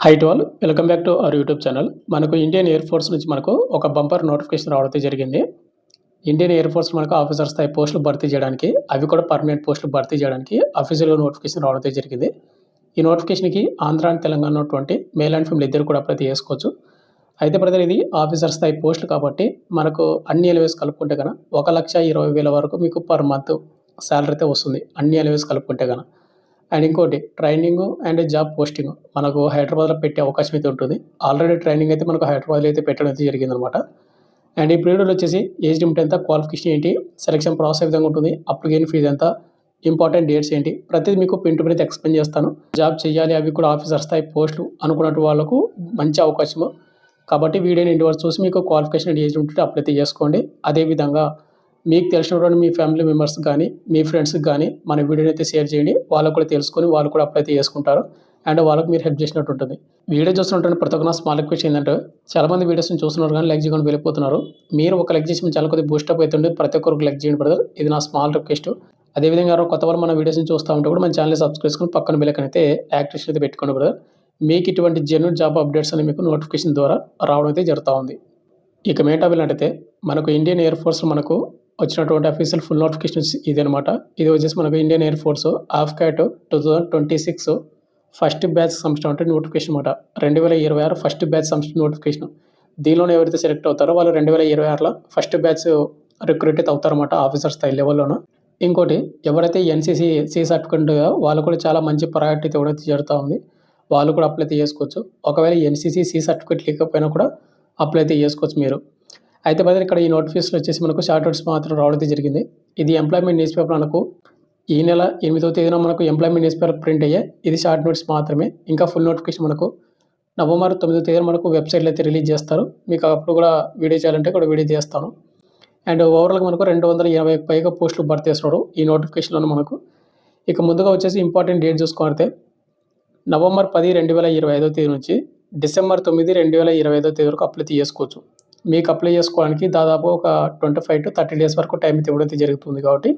High to all welcome back to our YouTube channel. మనకు Indian air force నుంచి మనకు ఒక బంపర్ నోటిఫికేషన్ రావడం జరిగింది. ఇండియన్ ఎయిర్ ఫోర్స్ మనకు ఆఫీసర్ స్థాయి పోస్టులు భర్తీ చేయడానికి, అవి కూడా పర్మనెంట్ పోస్టులు భర్తీ చేయడానికి అఫీషియల్‌గా నోటిఫికేషన్ రావడం జరిగింది. ఈ నోటిఫికేషన్‌కి ఆంధ్ర అండ్ తెలంగాణ ఉన్నటువంటి మేల్ అండ్ ఫీమేల్ ఇద్దరు కూడా అప్లై చేసుకోవచ్చు. అయితే బ్రదర్, ఇది ఆఫీసర్ స్థాయి పోస్టులు కాబట్టి మనకు అన్ని ఎలివేస్ కలుపుకుంటే గన 1,20,000 వరకు మీకు పర్ మంత్ సాలరీ అయితే వస్తుంది. అన్ని ఎలివేస్ కలుపుకుంటే గన. అండ్ ఇంకోటి ట్రైనింగ్ అండ్ జాబ్ పోస్టింగ్ మనకు హైదరాబాద్లో పెట్టే అవకాశం అయితే ఉంటుంది. ఆల్రెడీ ట్రైనింగ్ అయితే మనకు హైదరాబాద్లో అయితే పెట్టడం అయితే జరిగిందనమాట. అండ్ ఈ పీరియడ్లో వచ్చేసి ఏజ్ లిమిట్ ఎంత, క్వాలిఫికేషన్ ఏంటి, సెలక్షన్ ప్రాసెస్ ఏ విధంగా ఉంటుంది, అప్లికేషన్ ఫీజు ఎంత, ఇంపార్టెంట్ డేట్స్ ఏంటి, ప్రతిదీ మీకు పిన్ టు పిన్ అయితే ఎక్స్ప్లెయిన్ చేస్తాను. జాబ్ చేయాలి, అవి కూడా ఆఫీసర్ స్థాయి పోస్టులు అనుకున్నట్టు వాళ్ళకు మంచి అవకాశము కాబట్టి వీడియోని ఇంటి వరకు చూసి మీకు qualification and age limit apply చేసుకోండి. అదేవిధంగా మీకు తెలిసినటువంటి మీ ఫ్యామిలీ మెంబర్స్ కానీ మీ ఫ్రెండ్స్కి కానీ మన వీడియోని అయితే షేర్ చేయండి. వాళ్ళకు కూడా తెలుసుకొని వాళ్ళు కూడా అప్లై చేసుకుంటారు అండ్ వాళ్ళకి మీరు హెల్ప్ చేసినట్టు ఉంటుంది. వీడియో చూస్తున్నటువంటి ప్రతి ఒక్క స్మాల్ రిక్వెస్ట్ ఏంటంటే, చాలామంది వీడియోస్ని చూస్తున్నారు కానీ లైక్ చేయకుండా వెళ్ళిపోతున్నారు. మీరు ఒక లైక్ చేసి చాలా కొద్దిగా బూస్టప్ అవుతుంది. ప్రతి ఒక్కరికి లైక్ చేయండి బ్రదర్, ఇది నా స్మాల్ రిక్వెస్ట్. అదేవిధంగా ఎవరో కొత్త వాళ్ళు మన వీడియోస్ని చూస్తూ ఉంటే కూడా మన ఛానల్ సబ్స్క్రైబ్ చేసుకుని పక్కన బెల్ ఐకాన్ అయితే యాక్టివేషన్ అయితే పెట్టుకోండి బ్రదర్. మీకు ఇటువంటి జెన్యూన్ జాబ్ అప్డేట్స్ అని మీకు నోటిఫికేషన్ ద్వారా రావడం అయితే జరుగుతూ ఉంది. ఇక మెయిన్ టాపిక్ అంటే మనకు ఇండియన్ ఎయిర్ ఫోర్స్ మనకు వచ్చినటువంటి అఫీషియల్ ఫుల్ నోటిఫికేషన్ ఇది అనమాట. ఇది వచ్చేసి మనకు Indian air force AFCAT 2026 first batch సంబంధించిన నోటిఫికేషన్ అనమాట. 2026 ఫస్ట్ బ్యాచ్ సంబంధించిన నోటిఫికేషన్. దీనిలోనే ఎవరైతే సెలెక్ట్ అవుతారో వాళ్ళు 2026లో ఫస్ట్ బ్యాచ్ రిక్రూట్ అయితే అవుతారన్నమాట ఆఫీసర్ స్థాయి లెవెల్లోనూ. ఇంకోటి ఎవరైతే ఎన్సీసీ సి సర్టిఫికెట్ వాళ్ళు కూడా చాలా మంచి ప్రయారిటీ ఇవ్వడం జరుగుతూ ఉంది. వాళ్ళు కూడా అప్లై చేసుకోవచ్చు. ఒకవేళ ఎన్సీసీ సి సర్టిఫికెట్ లేకపోయినా కూడా అప్లై అయితే చేసుకోవచ్చు మీరు. అయితే బ్రదర్, ఇక్కడ ఈ నోటిఫికేషన్ వచ్చేసి మనకు షార్ట్ నోట్స్ మాత్రం రావడం జరిగింది. ఇది ఎంప్లాయ్మెంట్ న్యూస్ పేపర్ మనకు ఈ నెల 8వ తేదీన మనకు ఎంప్లాయ్మెంట్ న్యూస్ పేపర్ ప్రింట్ అయ్యాయి. ఇది షార్ట్ నోట్స్ మాత్రమే. ఇంకా ఫుల్ నోటిఫికేషన్ మనకు నవంబర్ 9వ తేదీన మనకు వెబ్సైట్లో అయితే రిలీజ్ చేస్తారు. మీకు అప్పుడు కూడా వీడియో చేయాలంటే కూడా వీడియో చేస్తాను. అండ్ ఓవరాల్గా మనకు 280కి పైగా పోస్టులు భర్తీ చేస్తున్నాడు ఈ నోటిఫికేషన్లో మనకు. ఇక ముందుగా వచ్చేసి ఇంపార్టెంట్ డేట్ చూసుకుంటే నవంబర్ 10, 2025 తేదీ నుంచి డిసెంబర్ 9, 2025 తేదీ వరకు అప్లై చేసుకోవచ్చు. మీకు అప్లై చేసుకోవడానికి దాదాపు ఒక 25 to 30 డేస్ వరకు టైం అయితే ఇవ్వడం జరుగుతుంది. కాబట్టి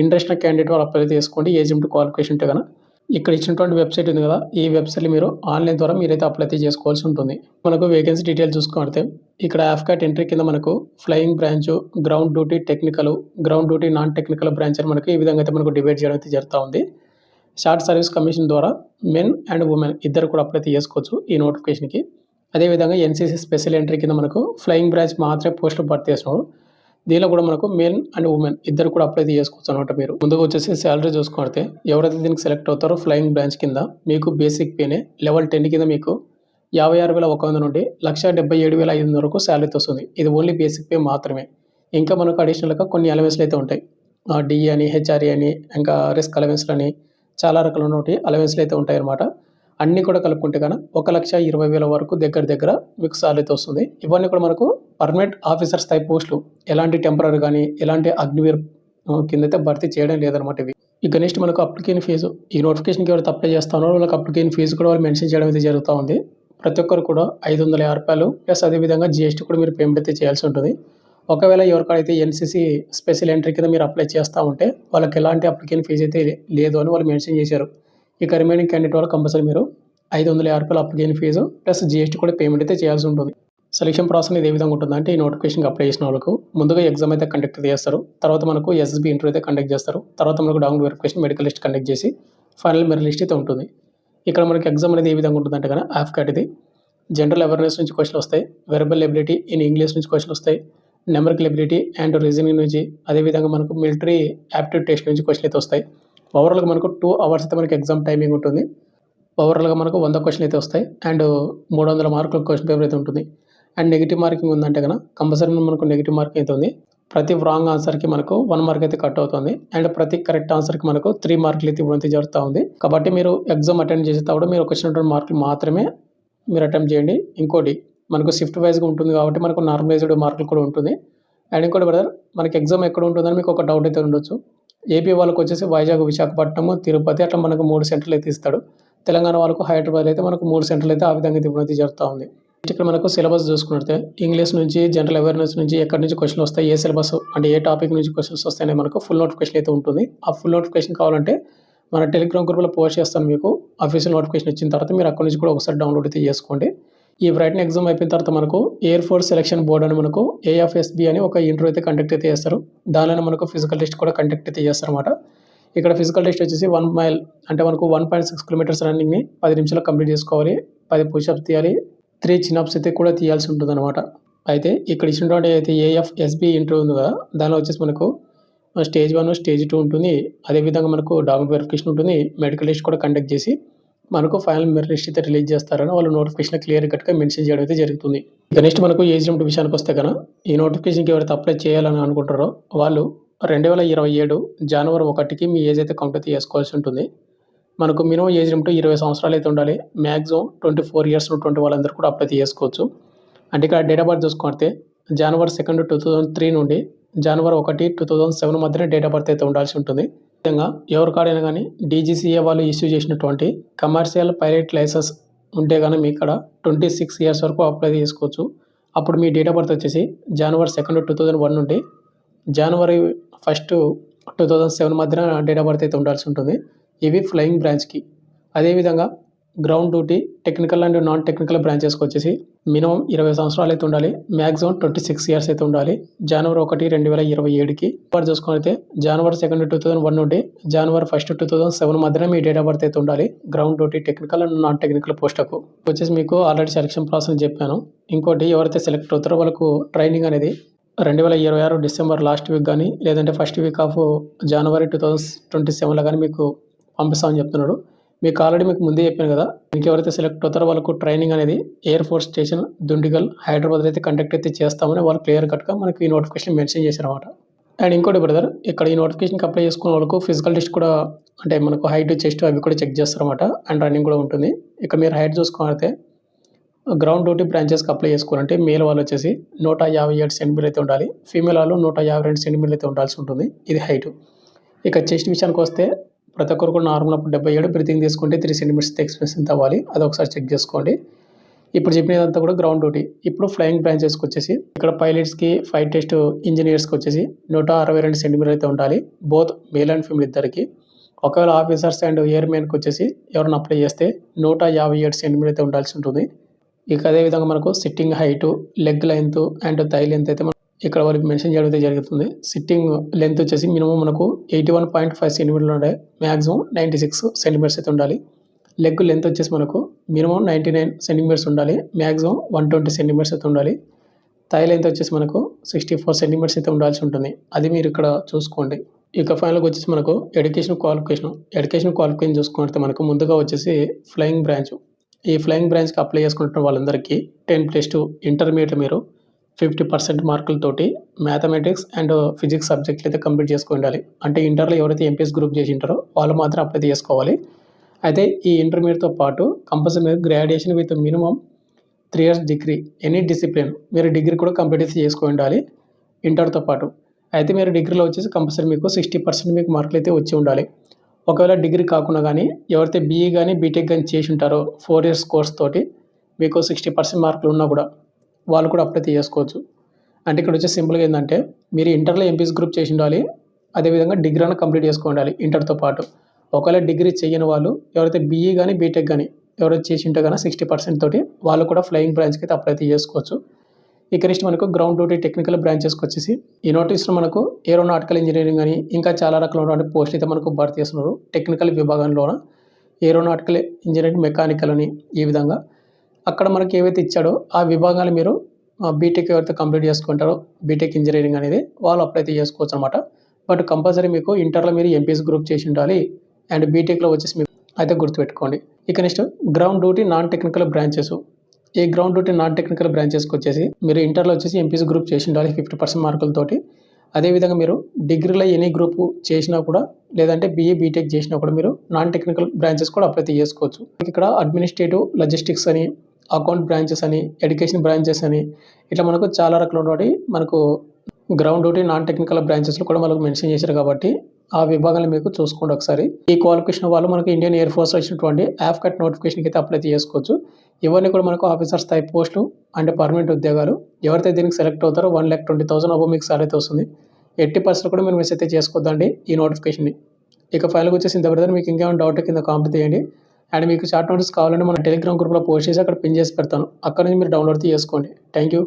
ఇంట్రెస్ట్ ఉన్న క్యాండిడేట్ వాళ్ళు అప్లై చేసుకోండి. ఏజ్ లిమిట్ క్వాలిఫికేషన్ ఉంటే కనుక ఇక్కడ ఇచ్చినటువంటి వెబ్సైట్ ఉంది కదా, ఈ వెబ్సైట్లో మీరు ఆన్లైన్ ద్వారా మీరైతే అప్లై చేసుకోవాల్సి ఉంటుంది. మనకు వేకెన్సీ డీటెయిల్ చూసుకుంటే ఇక్కడ ఆఫ్కాట్ ఎంట్రీ కింద మనకు flying branch, ground duty technical, ground duty non technical branch అని మనకి ఈ విధంగా అయితే మనకు డివైడ్ చేయడం అయితే జరుగుతూ ఉంది. షార్ట్ సర్వీస్ కమిషన్ ద్వారా మెన్ అండ్ ఉమెన్ ఇద్దరు కూడా అప్లై చేసుకోవచ్చు ఈ నోటిఫికేషన్కి. అదేవిధంగా ఎన్సీసీ స్పెషల్ ఎంట్రీ కింద మనకు ఫ్లయింగ్ బ్రాంచ్ మాత్రమే పోస్టులు భర్తీ చేస్తున్నాడు. దీనిలో కూడా మనకు మెన్ అండ్ ఉమెన్ ఇద్దరు కూడా అప్లై చేసుకోవచ్చు అనమాట. మీరు ముందుగా వచ్చేసి శాలరీ చూసుకుంటే ఎవరైతే దీనికి సెలెక్ట్ అవుతారో ఫ్లయింగ్ బ్రాంచ్ కింద మీకు బేసిక్ పేనే లెవెల్ 10 కింద మీకు 56,100 నుండి 1,77,500 వరకు శాలరీ వస్తుంది. ఇది ఓన్లీ బేసిక్ పే మాత్రమే. ఇంకా మనకు అడిషనల్గా కొన్ని అలవెన్స్లు అయితే ఉంటాయి. డిఏ అని, హెచ్ఆర్ఏ అని, ఇంకా రిస్క్ అలవెన్స్లు అని చాలా రకాల అలవెన్స్లు అయితే ఉంటాయి అన్నమాట. అన్నీ కూడా కలుపుకుంటే కనుక 1,20,000 వరకు దగ్గర మీకు సాలరీ వస్తుంది. ఇవన్నీ కూడా మనకు పర్మనెంట్ ఆఫీసర్ స్థాయి పోస్టులు. ఎలాంటి టెంపరరీ కానీ ఎలాంటి అగ్నివీర్ కింద అయితే భర్తీ చేయడం లేదనమాట ఇవి. ఇక నెక్స్ట్ మనకు అప్లికేషన్ ఫీజు. ఈ నోటిఫికేషన్కి ఎవరైతే అప్లై చేస్తారో వాళ్ళకి అప్లికేషన్ ఫీజు కూడా వాళ్ళు మెన్షన్ చేయడం అయితే జరుగుతూ ఉంది. ప్రతి ఒక్కరు కూడా ₹550 ప్లస్ అదేవిధంగా జీఎస్టీ కూడా మీరు పేమెంట్ అయితే చేయాల్సి ఉంటుంది. ఒకవేళ ఎవరికైతే ఎన్సీసీ స్పెషల్ ఎంట్రీ కింద మీరు అప్లై చేస్తూ ఉంటే వాళ్ళకి ఎలాంటి అప్లికేషన్ ఫీజు అయితే లేదు అని వాళ్ళు మెన్షన్ చేశారు. ఇక రిమైనింగ్ క్యాండిడేట్ వాళ్ళు కంపల్సరీ మీరు ₹550 అప్లికేషన్ ఫీజు ప్లస్ జీఎస్టీ కూడా పేమెంట్ అయితే చేయాల్సి ఉంటుంది. సెలక్షన్ ప్రాసెస్ ఇది ఏ విధంగా ఉంటుందంటే ఈ నోటిఫికేషన్కి అప్లై చేసిన వాళ్ళకు ముందుగా ఎగ్జామ్ అయితే కండక్ట్ చేస్తారు. తర్వాత మనకు ఎస్ఎస్బీ ఇంటర్వ్యూ అయితే కండక్ట్ చేస్తారు. తర్వాత మనకు document verification, medical list conduct చేసి ఫైనల్ మెరిట్ లిస్ట్ అయితే ఉంటుంది. ఇక్కడ మనకి ఎగ్జామ్ అనేది ఏ విధంగా ఉంటుందంటే కనుక ఆఫ్కాట్ ఇది జనరల్ అవేర్నెస్ నుంచి క్వశ్చన్ వస్తాయి, వెరబల్ ఎబిలిటీ ఇన్ ఇంగ్లీష్ నుంచి క్వశ్చన్ వస్తాయి, న్యూమరికల్ ఎబిలిటీ అండ్ రీజనింగ్ నుంచి, అదేవిధంగా మనకు మిలిటరీ యాప్టిట్యూడ్ టెస్ట్ నుంచి క్వశ్చన్ అయితే వస్తాయి. ఓవరాల్గా మనకు 2 hours అయితే మనకి ఎగ్జామ్ టైమింగ్ ఉంటుంది. ఓవరాల్గా మనకు 100 క్వశ్చన్లు అయితే వస్తాయి అండ్ 300 మార్కుల క్వశ్చన్ పేపర్ అయితే ఉంటుంది. అండ్ నెగిటివ్ మార్కింగ్ ఉందంటే కనుక కంపల్సరీ మనకు నెగిటివ్ మార్కింగ్ అయితే ఉంది. ప్రతి రాంగ్ ఆన్సర్కి మనకు 1 మార్క్ అయితే కట్ అవుతుంది అండ్ ప్రతి కరెక్ట్ ఆన్సర్కి మనకు 3 మార్కులు అయితే ఇవ్వడం జరుగుతూ ఉంది. కాబట్టి మీరు ఎగ్జామ్ అటెండ్ చేసేటప్పుడు మీరు వచ్చినటువంటి మార్కులు మాత్రమే మీరు అటెంప్ట్ చేయండి. ఇంకోటి మనకు షిఫ్ట్ వైజ్గా ఉంటుంది కాబట్టి మనకు నార్మలైజ్డ్ మార్కులు కూడా ఉంటుంది. అండ్ ఇంకోటి బ్రదర్, మనకి ఎగ్జామ్ ఎక్కడ ఉంటుందని మీకు ఒక డౌట్ అయితే ఉండొచ్చు. ఏపీ వాళ్ళకి వచ్చేసి వైజాగ్, విశాఖపట్నము, తిరుపతి అట్లా మనకు 3 సెంటర్లు అయితే ఇస్తాడు. తెలంగాణ వాళ్ళకు హైదరాబాద్ అయితే మనకు 3 సెంటర్లు అయితే ఆ విధంగా ఇవ్వడం జరుగుతూ ఉంది. ఇక్కడ మనకు సిలబస్ చూసుకుంటే ఇంగ్లీష్ నుంచి, జనరల్ అవేర్నెస్ నుంచి ఎక్కడి నుంచి క్వశ్చన్ వస్తాయి, ఏ సిలబస్ అంటే ఏ టాపిక్ నుంచి క్వశ్చన్స్ వస్తాయని మనకు ఫుల్ నోటిఫికేషన్ అయితే ఉంటుంది. ఆ ఫుల్ నోటిఫికేషన్ కావాలంటే మన టెలిగ్రామ్ గ్రూప్లో పోస్ట్ చేస్తాను మీకు. అఫీషియల్ నోటిఫికేషన్ ఇచ్చిన తర్వాత మీరు అక్కడి నుంచి కూడా ఒకసారి డౌన్లోడ్ అయితే చేసుకోండి. ఈ రిటన్ ఎగ్జామ్ అయిపోయిన తర్వాత మనకు ఎయిర్ ఫోర్స్ సెలక్షన్ బోర్డ్ అని మనకు ఏఎఫ్ఎస్బి అని ఒక ఇంటర్వ్యూ అయితే కండక్ట్ అయితే చేస్తారు. దానిలో మనకు ఫిజికల్ టెస్ట్ కూడా కండక్ట్ అయితే చేస్తారన్నమాట. ఇక్కడ ఫిజికల్ టెస్ట్ వచ్చేసి 1 మైల్ అంటే మనకు 1.6 కిలోమీటర్స్ రన్నింగ్ని 10 నిమిషాల్లో కంప్లీట్ చేసుకోవాలి. 10 పుషప్స్ తీయాలి, 3 చిన్అప్స్ అయితే కూడా తీయాల్సి ఉంటుందన్నమాట. అయితే ఇక్కడ ఇచ్చినటువంటి అయితే ఏఎఫ్ఎస్బి ఇంటర్వ్యూ ఉంది కదా, దానిలో వచ్చేసి మనకు స్టేజ్ 1, స్టేజ్ 2 ఉంటుంది. అదేవిధంగా మనకు డాక్యుమెంట్ వెరిఫికేషన్ ఉంటుంది. మెడికల్ టెస్ట్ కూడా కండక్ట్ చేసి మనకు ఫైనల్ మెరిట్ లిస్ట్ అయితే రిలీజ్ చేస్తారని వాళ్ళు నోటిఫికేషన్ క్లియర్ కట్గా మెన్షన్ చేయడం అయితే జరుగుతుంది. ఇక నెక్స్ట్ మనకు ఏజ్ లిమిట్ విషయానికి వస్తే కనుక ఈ నోటిఫికేషన్కి ఎవరైతే అప్లై చేయాలని అనుకుంటారో వాళ్ళు 2027 జనవరి 1కి మీ ఏజ్ అయితే కౌంట్ అయితే చేసుకోవాల్సి ఉంటుంది. మనకు మినిమం ఏజ్ లిమిట్ 20 సంవత్సరాలు అయితే ఉండాలి. మ్యాక్సిమం 24 ఇయర్స్ ఉన్నటువంటి వాళ్ళందరూ కూడా అప్లై చేసుకోవచ్చు. అంటే ఇక్కడ డేట్ ఆఫ్ బర్త్ చూసుకుంటే జనవరి 2, 2003 నుండి జనవరి 1, 2007 మధ్యనే డేట్ ఆఫ్ బర్త్ అయితే ఉండాల్సి ఉంటుంది. విధంగా ఎవరికాడైనా కానీ డీజీసీఏ వాళ్ళు ఇష్యూ చేసినటువంటి కమర్షియల్ పైలట్ లైసెన్స్ ఉంటే కానీ మీ ఇక్కడ 26 ఇయర్స్ వరకు అప్లై చేసుకోవచ్చు. అప్పుడు మీ డేట్ ఆఫ్ బర్త్ వచ్చేసి జనవరి 2, 2001 నుండి జనవరి 1, 2007 మధ్యన డేట్ ఆఫ్ బర్త్ అయితే ఉండాల్సి ఉంటుంది. ఇవి ఫ్లయింగ్ బ్రాంచ్కి. అదేవిధంగా ground duty technical and non technical బ్రాంచెస్కి వచ్చేసి మినిమం 20 సంవత్సరాలు అయితే ఉండాలి. మ్యాక్సిమం 26 ఇయర్స్ అయితే ఉండాలి. జనవరి 1, 2027కి వారు చూసుకున్నైతే జనవరి 2, 2001 నుండి జనవరి 1, 2007 మధ్యన మీ డేట్ ఆఫ్ బర్త్ అయితే ఉండాలి. Ground duty technical and non technical పోస్టులకు వచ్చేసి మీకు ఆల్రెడీ సెలక్షన్ ప్రాసెస్ చెప్పాను. ఇంకోటి ఎవరైతే సెలెక్ట్ అవుతారో వాళ్ళకు ట్రైనింగ్ అనేది 2026 డిసెంబర్ లాస్ట్ వీక్ కానీ లేదంటే ఫస్ట్ వీక్ ఆఫ్ జనవరి 2027లో కానీ మీకు పంపిస్తామని చెప్తున్నాడు. మీకు ఆల్రెడీ మీకు ముందే చెప్పాను కదా, మీకు ఎవరైతే సెలెక్ట్ అవుతారో వాళ్ళకు ట్రైనింగ్ అనేది air force station Dundigal Hyderabad అయితే కండక్ట్ అయితే చేస్తామని వాళ్ళు క్లియర్ కట్గా మనకి ఈ నోటిఫికేషన్ మెన్షన్ చేశారన్నమాట. అండ్ ఇంకోటి బ్రదర్, ఇక్కడ ఈ నోటిఫికేషన్కి అప్లై చేసుకున్న వాళ్ళకు ఫిజికల్ టెస్ట్ కూడా అంటే మనకు హైట్, చెస్ట్ అవి కూడా చెక్ చేస్తారన్నమాట. అండ్ రన్నింగ్ కూడా ఉంటుంది. ఇక మీరు హైట్ చూసుకోవాలంటే గ్రౌండ్ డ్యూటీ బ్రాంచెస్కి అప్లై చేసుకోవాలంటే మేల్ వాళ్ళు వచ్చేసి 157 సెంటీమీటర్ అయితే ఉండాలి. ఫీమేల్ వాళ్ళు 152 సెంటీమీటర్ అయితే ఉండాల్సి ఉంటుంది. ఇది హైట్. ఇక చెస్ట్ విషయానికి వస్తే ప్రతి ఒక్కరు కూడా నార్మల్ అప్పుడు 77, బ్రీతింగ్ తీసుకుంటే 3 సెంటీమీటర్స్ ఎక్స్పెన్స్ ఎంత అవ్వాలి అది ఒకసారి చెక్ చేసుకోండి. ఇప్పుడు చెప్పినదంతా కూడా గ్రౌండ్ డ్యూటీ. ఇప్పుడు ఫ్లయింగ్ బ్రాంచెస్కి వచ్చేసి ఇక్కడ పైలట్స్కి, ఫ్లైట్ టెస్ట్ ఇంజనీర్స్కి వచ్చేసి 162 సెంటీమీటర్ అయితే ఉండాలి. బోత్ మేల్ అండ్ ఫీమేల్ ఇద్దరికి. ఒకవేళ ఆఫీసర్స్ అండ్ ఎయిర్మెన్కి వచ్చేసి ఎవరైనా అప్లై చేస్తే 157 సెంటీమీటర్ అయితే ఉండాల్సి ఉంటుంది. ఇక అదేవిధంగా మనకు sitting height, leg length and thigh length అయితే ఇక్కడ వాళ్ళకి మెన్షన్ చేయడం అయితే జరుగుతుంది. సిట్టింగ్ లెంత్ వచ్చేసి మినిమం మనకు 81.5 సెంటీమీటర్లు ఉండాలి. మ్యాక్సిమం 96 సెంటీమీటర్స్ అయితే ఉండాలి. లెగ్ లెంత్ వచ్చేసి మనకు మినిమం 99 సెంటీమీటర్స్ ఉండాలి. మ్యాక్సిమం 120 సెంటీమీటర్స్ అయితే ఉండాలి. థై లెంత్ వచ్చేసి మనకు 64 సెంటీమీటర్స్ అయితే ఉండాల్సి ఉంటుంది. అది మీరు ఇక్కడ చూసుకోండి. ఇక ఫైనల్గా వచ్చేసి మనకు ఎడ్యుకేషన్ క్వాలిఫికేషన్ చూసుకుంటే మనకు ముందుగా వచ్చేసి ఫ్లయింగ్ బ్రాంచ్. ఈ ఫ్లయింగ్ బ్రాంచ్కి అప్లై చేసుకుంటున్న వాళ్ళందరికీ 10+2 ఇంటర్మీడియట్ మీరు 50% మార్కులతోటి మ్యాథమెటిక్స్ అండ్ ఫిజిక్స్ సబ్జెక్టులు అయితే కంప్లీట్ చేసుకుని ఉండాలి. అంటే ఇంటర్లో ఎవరైతే ఎంపీఎస్ గ్రూప్ చేసి ఉంటారో వాళ్ళు మాత్రం అప్లై చేసుకోవాలి. అయితే ఈ ఇంటర్మీడియట్తో పాటు కంపల్సరీ మీరు graduation with minimum 3 years degree any discipline మీరు డిగ్రీ కూడా కంప్లీట్ అయితే చేసుకుని ఉండాలి ఇంటర్తో పాటు. అయితే మీరు డిగ్రీలో వచ్చేసి కంపల్సరీ మీకు 60% మీకు మార్కులు అయితే వచ్చి ఉండాలి. ఒకవేళ డిగ్రీ కాకుండా కానీ ఎవరైతే బీఈ కానీ బీటెక్ కానీ చేసి ఉంటారో 4 ఇయర్స్ కోర్స్ తోటి మీకు 60% మార్కులు ఉన్నా కూడా వాళ్ళు కూడా అప్లై చేసుకోవచ్చు. అంటే ఇక్కడ వచ్చి సింపుల్గా ఏంటంటే మీరు ఇంటర్లో ఎంపీఎస్ గ్రూప్ చేసి ఉండాలి. అదేవిధంగా డిగ్రీ అని కంప్లీట్ చేసుకుని ఉండాలి ఇంటర్తో పాటు. ఒకవేళ డిగ్రీ చేయని వాళ్ళు ఎవరైతే బీఈ కానీ బీటెక్ కానీ ఎవరైతే చేసి ఉంటే కానీ 60% తోటి వాళ్ళు కూడా ఫ్లయింగ్ బ్రాంచ్కి అయితే అప్లై చేసుకోవచ్చు. ఇక నెక్స్ట్ మనకు గ్రౌండ్ డ్యూటీ టెక్నికల్ బ్రాంచెస్కి వచ్చేసి ఈ నోటీస్లో మనకు ఏరోనాటికల్ ఇంజనీరింగ్ అని ఇంకా చాలా రకాలైన పోస్ట్ అయితే మనకు భర్తీ చేస్తున్నారు. టెక్నికల్ విభాగంలోన ఏరోనాటికల్ ఇంజనీరింగ్, మెకానికల్ అని ఈ విధంగా అక్కడ మనకి ఏవైతే ఇచ్చాడో ఆ విభాగాలు మీరు బీటెక్ ఎవరైతే కంప్లీట్ చేసుకుంటారో బీటెక్ ఇంజనీరింగ్ అనేది వాళ్ళు అప్లై చేసుకోవచ్చు అనమాట. బట్ కంపల్సరీ మీకు ఇంటర్లో మీరు ఎంపీఎస్ గ్రూప్ చేసి ఉండాలి. అండ్ బీటెక్లో వచ్చేసి మీకు అయితే గుర్తుపెట్టుకోండి. ఇక next ground duty non technical branches. ఈ గ్రౌండ్ డ్యూటీ నాన్ టెక్నికల్ బ్రాంచెస్కి వచ్చేసి మీరు ఇంటర్లో వచ్చేసి ఎంపీఎస్ గ్రూప్ చేసి ఉండాలి 50% మార్కులతోటి. అదేవిధంగా మీరు డిగ్రీలో ఎనీ గ్రూప్ చేసినా కూడా లేదంటే బీఏ బీటెక్ చేసినా కూడా మీరు నాన్ టెక్నికల్ బ్రాంచెస్ కూడా అప్లై చేసుకోవచ్చు. ఇక్కడ అడ్మినిస్ట్రేటివ్, లాజిస్టిక్స్ అని, అకౌంట్ బ్రాంచెస్ అని, ఎడ్యుకేషన్ బ్రాంచెస్ అని ఇట్లా మనకు చాలా రకాల మనకు గ్రౌండ్ డ్యూటీ నాన్ టెక్నికల్ బ్రాంచెస్లో కూడా మనకు మెన్షన్ చేశారు కాబట్టి ఆ విభాగాలు మీకు చూసుకోండి ఒకసారి. ఈ క్వాలిఫికేషన్ వాళ్ళు మనకు ఇండియన్ ఎయిర్ ఫోర్స్ వచ్చినటువంటి యాఫ్కట్ నోటిఫికేషన్కి అయితే అప్లై చేసుకోవచ్చు. ఇవన్నీ కూడా మనకు ఆఫీసర్ స్థాయి పోస్టులు అంటే పర్మనెంట్ ఉద్యోగాలు. ఎవరైతే దీనికి సెలెక్ట్ అవుతారో 1,20,000 అబో మీకు సాలరీ అయితే వస్తుంది. 80% కూడా మీరు మిస్ అయితే చేసుకోవద్దండి ఈ నోటిఫికేషన్ని. ఇక ఫైనల్‌గా వచ్చేసి ఇంత బ్రదర్, మీకు ఇంకేమైనా డౌట్ కింద కామెంట్ చేయండి. అండ్ మీకు షార్ట్ నోట్స్ కావాలంటే మన టెలిగ్రామ్ గ్రూప్‌లో పోస్ట్ చేసి అక్కడ పిన్ చేసి పెడతాను. అక్కడ నుంచి మీరు డౌన్‌లోడ్ చేసుకోండి. Thank you.